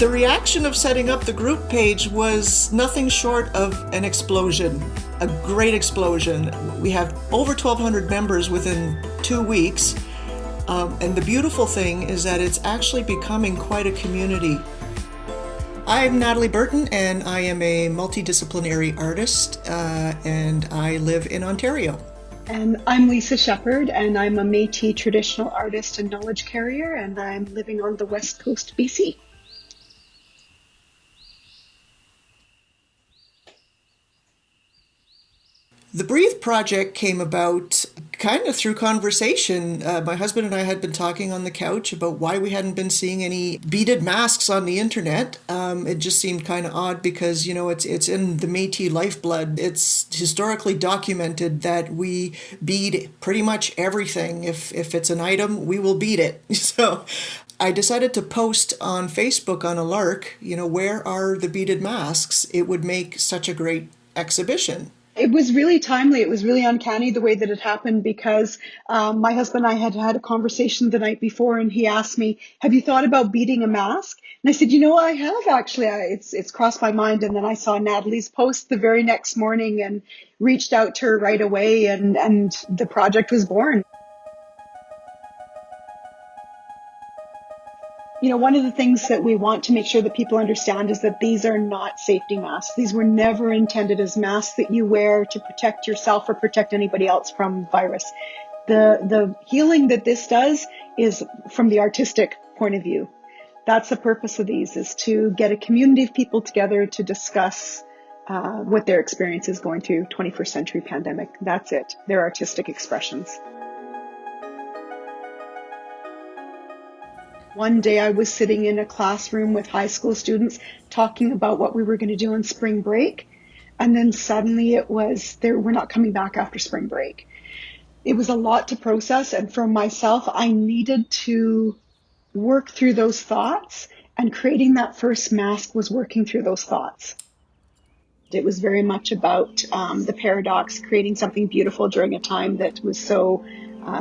The reaction of setting up the group page was nothing short of an explosion, a great explosion. We have over 1,200 members within 2 weeks, and the beautiful thing is that it's actually becoming quite a community. I'm Nathalie Bertin, and I am a multidisciplinary artist, and I live in Ontario. And I'm Lisa Shepherd, and I'm a Métis traditional artist and knowledge carrier, and I'm living on the west coast, BC. The Breathe project came about kind of through conversation. My husband and I had been talking on the couch about why we hadn't been seeing any beaded masks on the internet. It just seemed kind of odd because, you know, it's in the Métis lifeblood. It's historically documented that we bead pretty much everything. If it's an item, we will bead it. So I decided to post on Facebook on a lark, you know, where are the beaded masks? It would make such a great exhibition. It was really timely. It was really uncanny the way that it happened because my husband and I had had a conversation the night before, and he asked me, have you thought about beading a mask? And I said, you know, I have actually. It's crossed my mind. And then I saw Nathalie's post the very next morning and reached out to her right away, and the project was born. You know, one of the things that we want to make sure that people understand is that these are not safety masks. These were never intended as masks that you wear to protect yourself or protect anybody else from virus. The healing that this does is from the artistic point of view. That's the purpose of these, is to get a community of people together to discuss what their experience is going through 21st century pandemic. That's it. They're artistic expressions. One day I was sitting in a classroom with high school students talking about what we were going to do on spring break. And then suddenly it was, we're not coming back after spring break. It was a lot to process. And for myself, I needed to work through those thoughts, and creating that first mask was working through those thoughts. It was very much about the paradox, creating something beautiful during a time that was so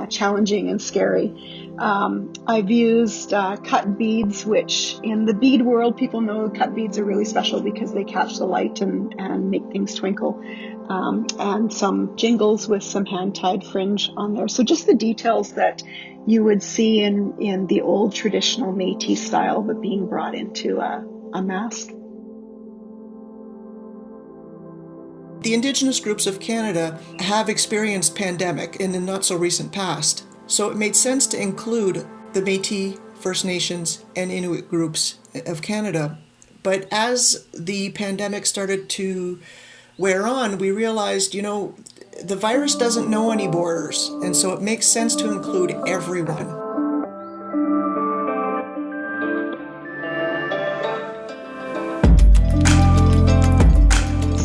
challenging and scary. I've used cut beads, which in the bead world, people know cut beads are really special because they catch the light and make things twinkle. And some jingles with some hand-tied fringe on there. So just the details that you would see in the old traditional Métis style, but being brought into a mask. The Indigenous groups of Canada have experienced pandemic in the not so recent past, so it made sense to include the Métis, First Nations, and Inuit groups of Canada. But as the pandemic started to wear on, we realized, you know, the virus doesn't know any borders, and so it makes sense to include everyone.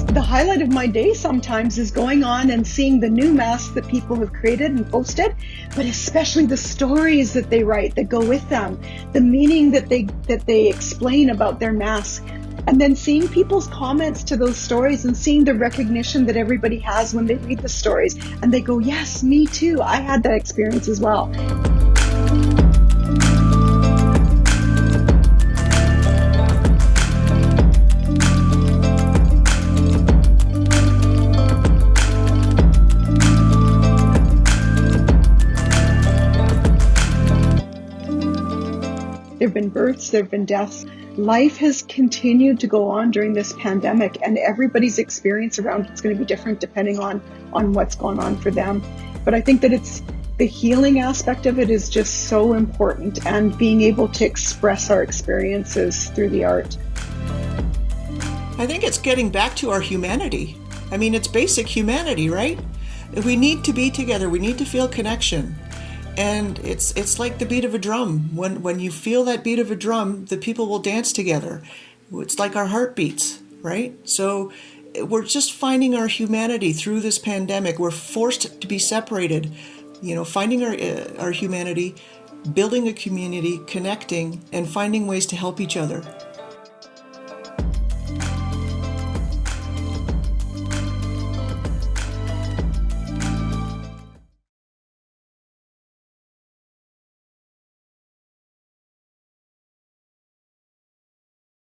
The highlight of my day sometimes is going on and seeing the new masks that people have created and posted, but especially the stories that they write that go with them, the meaning that they explain about their mask, and then seeing people's comments to those stories and seeing the recognition that everybody has when they read the stories and they go, yes, me too, I had that experience as well. There have been births, there have been deaths. Life has continued to go on during this pandemic, and everybody's experience around it's going to be different depending on what's going on for them. But I think that it's the healing aspect of it is just so important, and being able to express our experiences through the art. I think it's getting back to our humanity. I mean, it's basic humanity, right? We need to be together. We need to feel connection. And it's like the beat of a drum. When you feel that beat of a drum, the people will dance together. It's like our heartbeats, right? So we're just finding our humanity through this pandemic. We're forced to be separated, you know, finding our humanity, building a community, connecting, and finding ways to help each other.